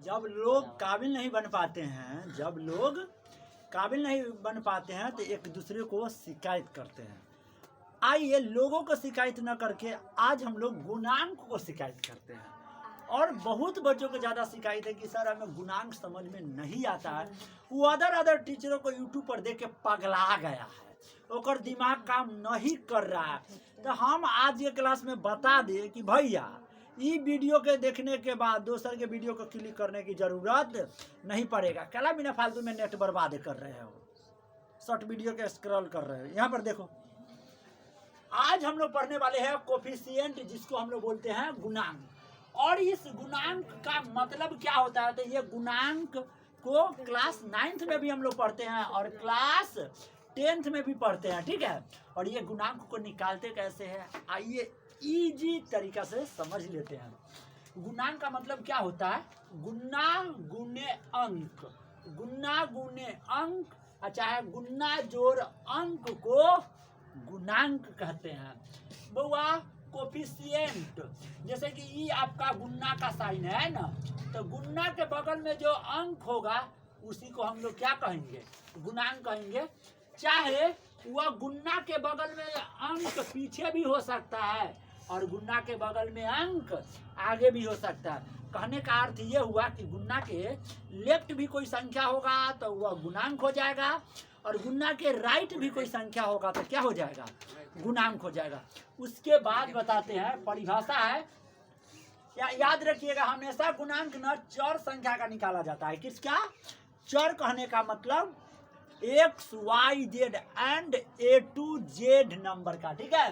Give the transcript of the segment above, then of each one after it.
जब लोग काबिल नहीं बन पाते हैं, जब लोग काबिल नहीं बन पाते हैं तो एक दूसरे को शिकायत करते हैं। आइए लोगों को शिकायत न करके आज हम लोग गुणांक को शिकायत करते हैं। और बहुत बच्चों को ज़्यादा शिकायत है कि सर हमें गुणांक समझ में नहीं आता है। वो अदर टीचरों को यूट्यूब पर देख के पगला गया है, ओकर दिमाग काम नहीं कर रहा है। तो हम आज ये क्लास में बता दें कि भैया ये वीडियो के देखने के बाद दोसर के वीडियो को क्लिक करने की ज़रूरत नहीं पड़ेगा। क्या बिना फालतू में नेट बर्बाद कर रहे हो, शॉर्ट वीडियो के स्क्रॉल कर रहे हो। यहाँ पर देखो, आज हम लोग पढ़ने वाले हैं कोफिशिएंट, जिसको हम लोग बोलते हैं गुणांक। और इस गुणांक का मतलब क्या होता है? तो ये गुणांक को क्लास 9th में भी हम लोग पढ़ते हैं और क्लास 10th में भी पढ़ते हैं, ठीक है। और ये गुणांक को निकालते कैसे हैं, आइए इजी तरीका से समझ लेते हैं। गुणांक का मतलब क्या होता है? गुना गुने अंक, गुना गुने अंक, चाहे गुना जोड़ अंक को गुणांक कहते हैं। बउआ कोफिशिएंट, जैसे कि ये आपका गुन्ना का साइन है ना, तो गुन्ना के बगल में जो अंक होगा उसी को हम लोग क्या कहेंगे? गुणांक कहेंगे। चाहे वह गुन्ना के बगल में अंक पीछे भी हो सकता है और गुन्ना के बगल में अंक आगे भी हो सकता है। कहने का अर्थ ये हुआ कि गुन्ना के लेफ्ट भी कोई संख्या होगा तो वह गुणांक हो जाएगा, और गुन्ना के राइट भी कोई संख्या होगा तो क्या हो जाएगा? गुणांक हो जाएगा। उसके बाद बताते हैं, परिभाषा है, याद रखिएगा, हमेशा गुणांक न चर संख्या का निकाला जाता है। किसका? चर कहने का मतलब X Y Z and A to Z number का, ठीक है।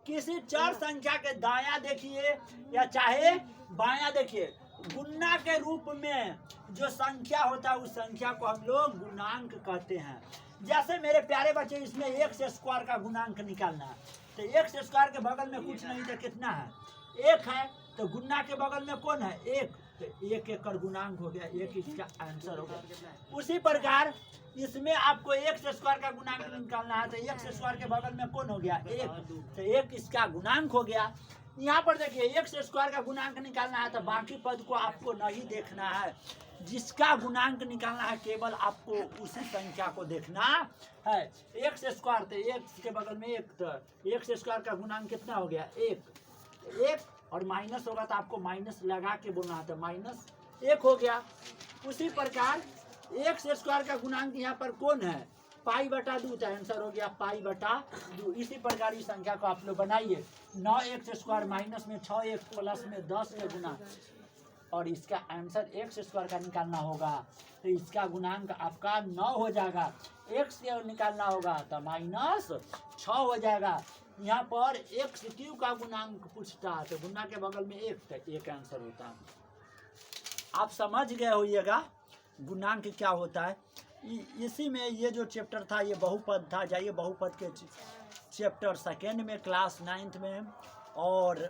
किसी चर संख्या के दाया देखिए या चाहे बाया देखिए, गुन्ना के रूप में जो संख्या होता है उस संख्या को हम लोग गुणांक कहते हैं। जैसे मेरे प्यारे बच्चे, इसमें एक्स स्क्वायर का गुणांक निकालना है, तो एक्स स्क्वायर के बगल में कुछ नहीं तो कितना है? एक है। तो गुन्ना के बगल में कौन है? एक। तो एक कर गुणांक हो गया, एक इसका आंसर हो गया। उसी प्रकार इसमें आपको एक्स स्क्वायर का गुणांक निकालना है, तो एक्स स्क्वायर के बगल में कौन हो गया? एक। तो एक इसका गुणांक हो गया। यहाँ पर देखिए, एक्स स्क्वायर का गुणांक निकालना है तो बाकी पद को आपको नहीं देखना है, जिसका गुणांक निकालना है केवल आपको उसी संख्या को देखना है। एक्स स्क्वायर, तो एक्स के बगल में एक, तो एक्स स्क्वायर का गुणांक कितना हो गया? एक। एक और माइनस होगा तो आपको माइनस लगा के बोलना है, तो माइनस एक हो गया। उसी प्रकार एक्स स्क्वायर का गुणांक यहाँ पर कौन है? पाई बटा 2, तो आंसर हो गया पाई बटा 2। इसी प्रकार इस संख्या को आप लोग बनाइए, 9x स्क्वायर माइनस में 6x प्लस में 10 के गुना, और इसका आंसर एक्स स्क्वायर का निकालना होगा तो इसका गुणांक आपका 9 हो जाएगा। एक्स के निकालना होगा तो -6 हो जाएगा। यहाँ पर एक्स क्यू का गुणांक पूछता है तो गुना के बगल में एक, तो एक आंसर होता है। आप समझ गए होइएगा गुणांक क्या होता है। इसी में ये जो चैप्टर था ये बहुपद था। जाइए बहुपद के चैप्टर 2 में क्लास 9th में, और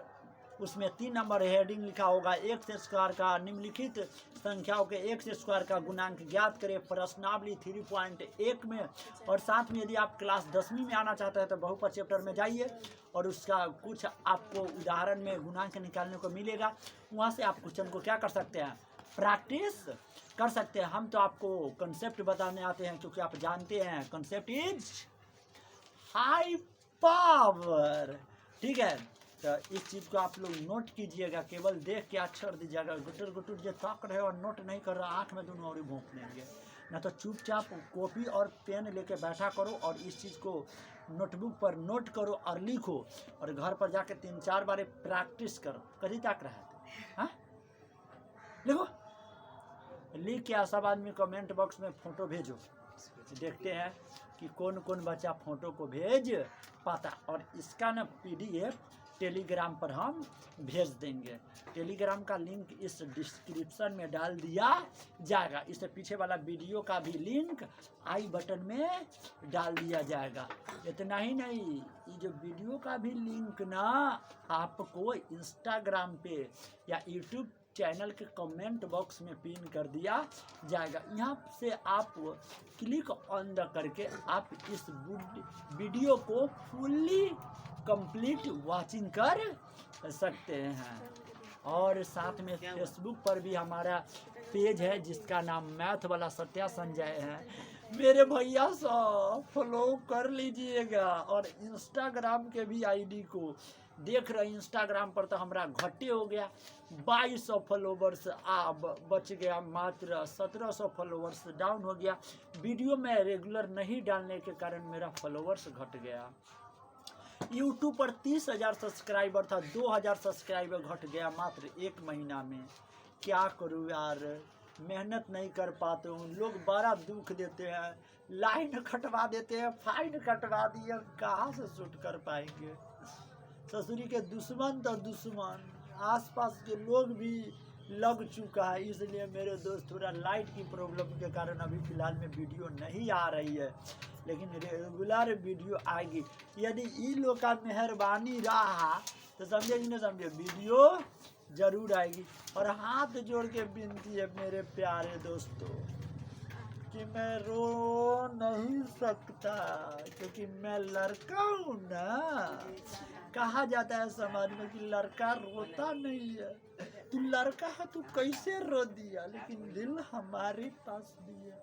उसमें 3 नंबर हेडिंग लिखा होगा एक्स स्क्वायर का निम्नलिखित संख्याओं के एक्स स्क्वायर का गुणांक ज्ञात करें, प्रश्नावली 3.1 में। और साथ में यदि आप क्लास 10वीं में आना चाहते हैं तो बहुपद चैप्टर में जाइए और उसका कुछ आपको उदाहरण में गुणांक निकालने को मिलेगा। वहाँ से आप क्वेश्चन को क्या कर सकते हैं? प्रैक्टिस कर सकते हैं। हम तो आपको कंसेप्ट बताने आते हैं, क्योंकि आप जानते हैं कंसेप्ट इज हाई पावर, ठीक है। तो इस चीज़ को आप लोग नोट कीजिएगा, केवल देख के अक्षर दीजिएगा। गुटर गुटर जो ताक रहे और नोट नहीं कर रहा, आँख में दोनों और भोंक लेंगे ना। तो चुपचाप कॉपी और पेन लेके बैठा करो और इस चीज़ को नोटबुक पर नोट करो और लिखो, और घर पर जाके 3-4 बार प्रैक्टिस करो। कभी ताक रहा है? हाँ, लिखो, लिख के सब आदमी कमेंट बॉक्स में फ़ोटो भेजो। देखते हैं कि कौन कौन बच्चा फ़ोटो को भेज पाता। और इसका ना PDF टेलीग्राम पर हम भेज देंगे। टेलीग्राम का लिंक इस डिस्क्रिप्शन में डाल दिया जाएगा। इससे पीछे वाला वीडियो का भी लिंक आई बटन में डाल दिया जाएगा। इतना ही नहीं, ये जो वीडियो का भी लिंक ना आपको इंस्टाग्राम पे या यूट्यूब चैनल के कमेंट बॉक्स में पिन कर दिया जाएगा। यहाँ से आप क्लिक ऑन द करके आप इस वीडियो को फुल्ली कंप्लीट वाचिंग कर सकते हैं। और साथ में फेसबुक पर भी हमारा पेज है जिसका नाम मैथ वाला सत्या संजय है। मेरे भैया सब फॉलो कर लीजिएगा। और इंस्टाग्राम के भी आईडी को देख रहे, इंस्टाग्राम पर तो हमारा घटे हो गया, 2200 फॉलोवर्स बच गया, मात्र 1700 फॉलोवर्स डाउन हो गया। वीडियो में रेगुलर नहीं डालने के कारण मेरा फॉलोवर्स घट गया। यूट्यूब पर 30,000 सब्सक्राइबर था, 2,000 सब्सक्राइबर घट गया मात्र 1 महीना में। क्या करूँ यार, मेहनत नहीं कर पाते हूँ, लोग बड़ा दुख देते हैं, लाइन कटवा देते हैं, फाइन कटवा दिए, कहाँ से शूट कर पाएंगे। ससुरी के दुश्मन तो दुश्मन, आसपास के लोग भी लग चुका है। इसलिए मेरे दोस्त थोड़ा लाइट की प्रॉब्लम के कारण अभी फ़िलहाल में वीडियो नहीं आ रही है, लेकिन रेगुलर वीडियो आएगी। यदि इन लोग का मेहरबानी रहा तो समझे कि नहीं समझे, वीडियो जरूर आएगी। और हाथ जोड़ के विनती है मेरे प्यारे दोस्तों कि मैं रो नहीं सकता, क्योंकि मैं लड़का हूँ ना। कहा जाता है समाज में कि लड़का रोता नहीं है। तू लड़का है, तू कैसे रो दिया, लेकिन दिल हमारे पास भी है।